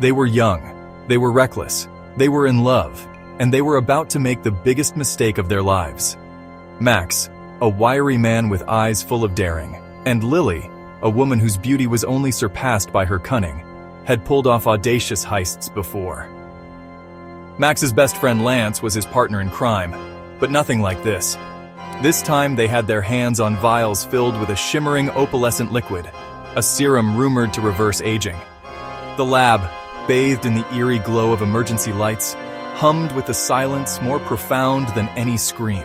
They were young, they were reckless, they were in love, and they were about to make the biggest mistake of their lives. Max, a wiry man with eyes full of daring, and Lily, a woman whose beauty was only surpassed by her cunning, had pulled off audacious heists before. Max's best friend Lance was his partner in crime, but nothing like this. This time they had their hands on vials filled with a shimmering opalescent liquid, a serum rumored to reverse aging. The lab, bathed in the eerie glow of emergency lights, hummed with a silence more profound than any scream.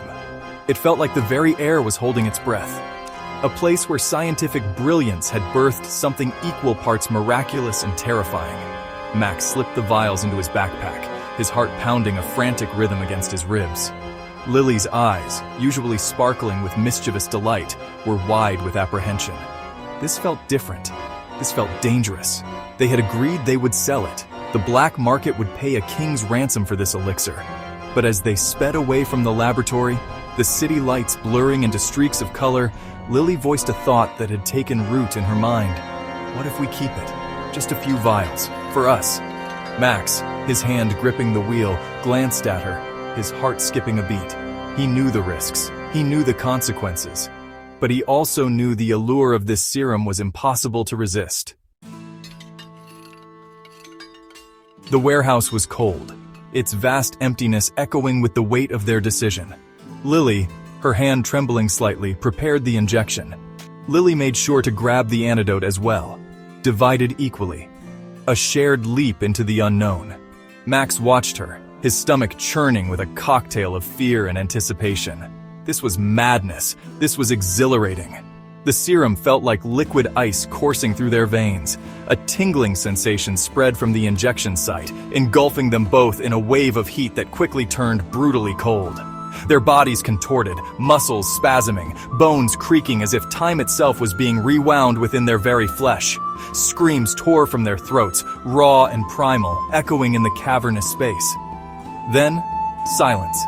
It felt like the very air was holding its breath. A place where scientific brilliance had birthed something equal parts miraculous and terrifying. Max slipped the vials into his backpack, his heart pounding a frantic rhythm against his ribs. Lily's eyes, usually sparkling with mischievous delight, were wide with apprehension. This felt different. This felt dangerous. They had agreed they would sell it. The black market would pay a king's ransom for this elixir. But as they sped away from the laboratory, the city lights blurring into streaks of color, Lily voiced a thought that had taken root in her mind. What if we keep it? Just a few vials. For us. Max, his hand gripping the wheel, glanced at her, his heart skipping a beat. He knew the risks. He knew the consequences. But he also knew the allure of this serum was impossible to resist. The warehouse was cold, its vast emptiness echoing with the weight of their decision. Lily, her hand trembling slightly, prepared the injection. Lily made sure to grab the antidote as well, divided equally. A shared leap into the unknown. Max watched her, his stomach churning with a cocktail of fear and anticipation. This was madness. This was exhilarating. The serum felt like liquid ice coursing through their veins. A tingling sensation spread from the injection site, engulfing them both in a wave of heat that quickly turned brutally cold. Their bodies contorted, muscles spasming, bones creaking as if time itself was being rewound within their very flesh. Screams tore from their throats, raw and primal, echoing in the cavernous space. Then, silence.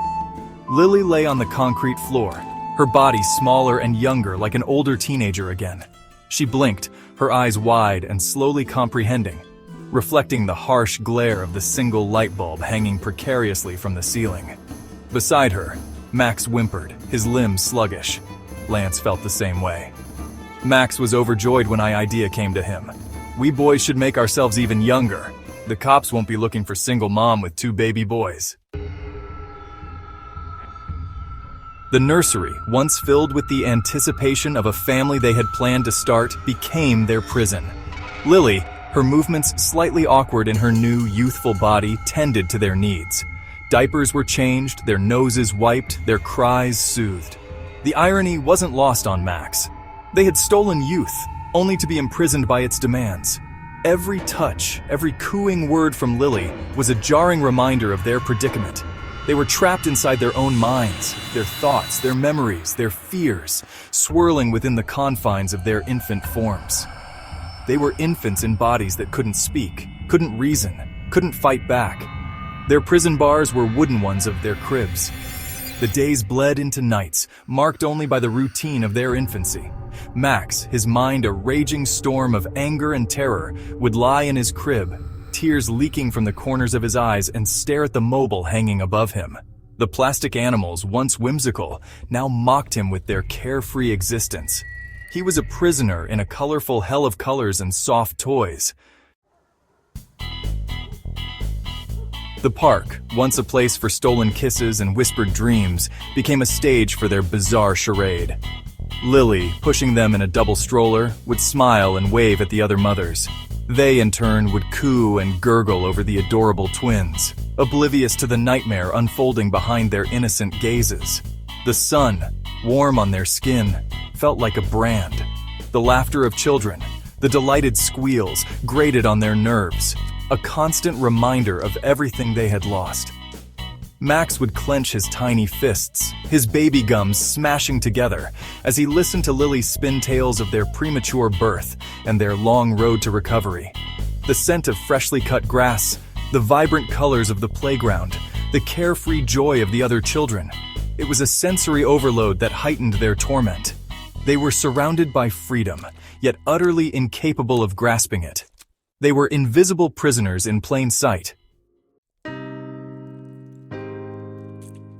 Lily lay on the concrete floor, her body smaller and younger like an older teenager again. She blinked, her eyes wide and slowly comprehending, reflecting the harsh glare of the single light bulb hanging precariously from the ceiling. Beside her, Max whimpered, his limbs sluggish. Lance felt the same way. Max was overjoyed when the idea came to him. We boys should make ourselves even younger. The cops won't be looking for single mom with 2 baby boys. The nursery, once filled with the anticipation of a family they had planned to start, became their prison. Lily, her movements slightly awkward in her new, youthful body, tended to their needs. Diapers were changed, their noses wiped, their cries soothed. The irony wasn't lost on Max. They had stolen youth, only to be imprisoned by its demands. Every touch, every cooing word from Lily was a jarring reminder of their predicament. They were trapped inside their own minds, their thoughts, their memories, their fears, swirling within the confines of their infant forms. They were infants in bodies that couldn't speak, couldn't reason, couldn't fight back. Their prison bars were wooden ones of their cribs. The days bled into nights, marked only by the routine of their infancy. Max, his mind a raging storm of anger and terror, would lie in his crib, tears leaking from the corners of his eyes, and stare at the mobile hanging above him. The plastic animals, once whimsical, now mocked him with their carefree existence. He was a prisoner in a colorful hell of colors and soft toys. The park, once a place for stolen kisses and whispered dreams, became a stage for their bizarre charade. Lily, pushing them in a double stroller, would smile and wave at the other mothers. They, in turn, would coo and gurgle over the adorable twins, oblivious to the nightmare unfolding behind their innocent gazes. The sun, warm on their skin, felt like a brand. The laughter of children, the delighted squeals, grated on their nerves, a constant reminder of everything they had lost. Max would clench his tiny fists, his baby gums smashing together, as he listened to Lily spin tales of their premature birth and their long road to recovery. The scent of freshly cut grass, the vibrant colors of the playground, the carefree joy of the other children. It was a sensory overload that heightened their torment. They were surrounded by freedom, yet utterly incapable of grasping it. They were invisible prisoners in plain sight.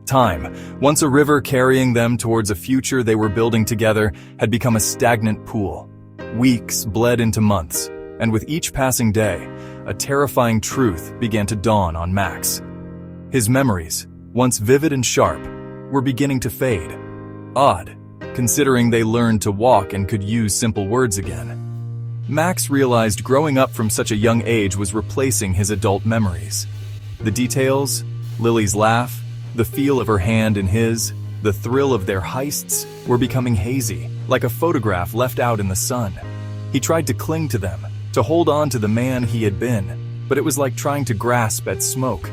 Time, once a river carrying them towards a future they were building together, had become a stagnant pool. Weeks bled into months, and with each passing day, a terrifying truth began to dawn on Max. His memories, once vivid and sharp, were beginning to fade. Odd, considering they learned to walk and could use simple words again. Max realized growing up from such a young age was replacing his adult memories. The details, Lily's laugh, the feel of her hand in his, the thrill of their heists, were becoming hazy, like a photograph left out in the sun. He tried to cling to them, to hold on to the man he had been, but it was like trying to grasp at smoke.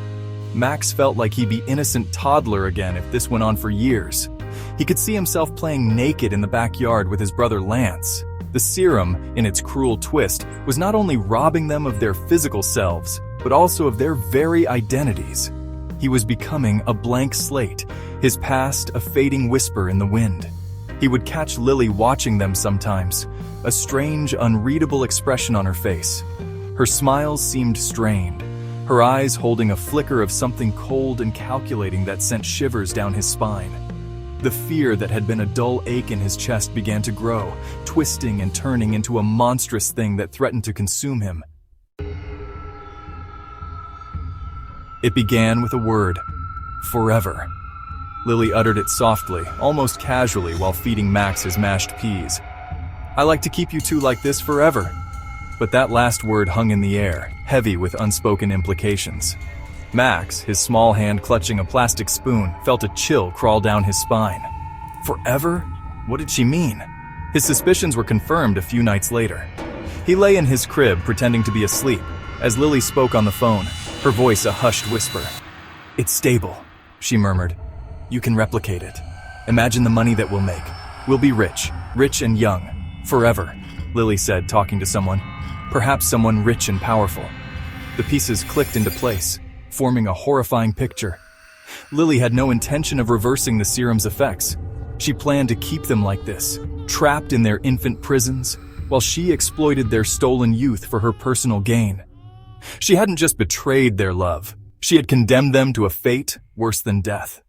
Max felt like he'd be innocent toddler again if this went on for years. He could see himself playing naked in the backyard with his brother Lance. The serum, in its cruel twist, was not only robbing them of their physical selves, but also of their very identities. He was becoming a blank slate, his past a fading whisper in the wind. He would catch Lily watching them sometimes, a strange, unreadable expression on her face. Her smiles seemed strained, her eyes holding a flicker of something cold and calculating that sent shivers down his spine. The fear that had been a dull ache in his chest began to grow, twisting and turning into a monstrous thing that threatened to consume him. It began with a word, forever. Lily uttered it softly, almost casually, while feeding Max his mashed peas. "I like to keep you two like this forever." But that last word hung in the air, heavy with unspoken implications. Max, his small hand clutching a plastic spoon, felt a chill crawl down his spine. Forever? What did she mean? His suspicions were confirmed a few nights later. He lay in his crib pretending to be asleep, as Lily spoke on the phone, her voice a hushed whisper. "It's stable," she murmured. "You can replicate it. Imagine the money that we'll make. We'll be rich and young, forever," Lily said, talking to someone. Perhaps someone rich and powerful. The pieces clicked into place, forming a horrifying picture. Lily had no intention of reversing the serum's effects. She planned to keep them like this, trapped in their infant prisons, while she exploited their stolen youth for her personal gain. She hadn't just betrayed their love, she had condemned them to a fate worse than death.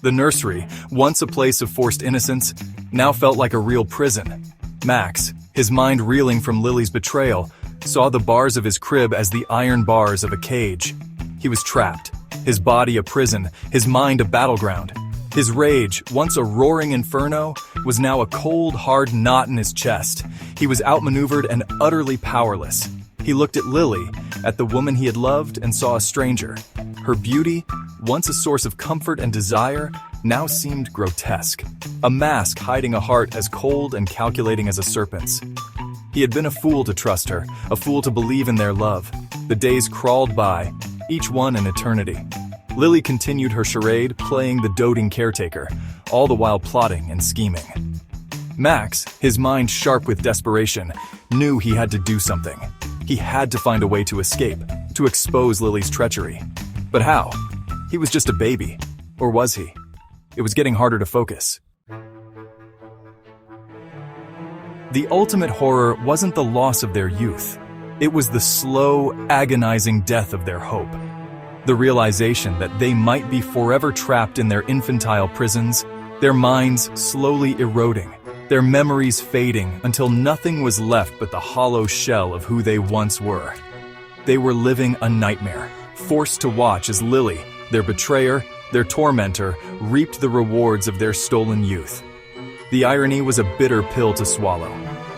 The nursery, once a place of forced innocence, now felt like a real prison. Max, his mind reeling from Lily's betrayal, saw the bars of his crib as the iron bars of a cage. He was trapped, his body a prison, his mind a battleground. His rage, once a roaring inferno, was now a cold, hard knot in his chest. He was outmaneuvered and utterly powerless. He looked at Lily, at the woman he had loved, and saw a stranger. Her beauty, once a source of comfort and desire, now seemed grotesque. A mask hiding a heart as cold and calculating as a serpent's. He had been a fool to trust her, a fool to believe in their love. The days crawled by, each one an eternity. Lily continued her charade, playing the doting caretaker, all the while plotting and scheming. Max, his mind sharp with desperation, knew he had to do something. He had to find a way to escape, to expose Lily's treachery. But how? He was just a baby. Or was he? It was getting harder to focus. The ultimate horror wasn't the loss of their youth. It was the slow, agonizing death of their hope. The realization that they might be forever trapped in their infantile prisons, their minds slowly eroding, their memories fading until nothing was left but the hollow shell of who they once were. They were living a nightmare, forced to watch as Lily, their betrayer, their tormentor, reaped the rewards of their stolen youth. The irony was a bitter pill to swallow.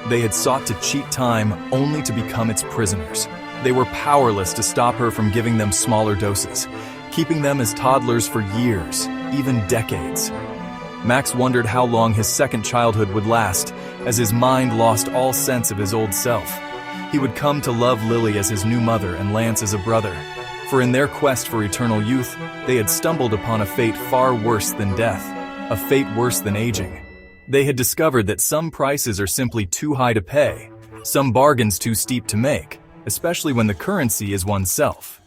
They had sought to cheat time only to become its prisoners. They were powerless to stop her from giving them smaller doses, keeping them as toddlers for years, even decades. Max wondered how long his second childhood would last, as his mind lost all sense of his old self. He would come to love Lily as his new mother and Lance as a brother, for in their quest for eternal youth, they had stumbled upon a fate far worse than death, a fate worse than aging. They had discovered that some prices are simply too high to pay, some bargains too steep to make, especially when the currency is oneself.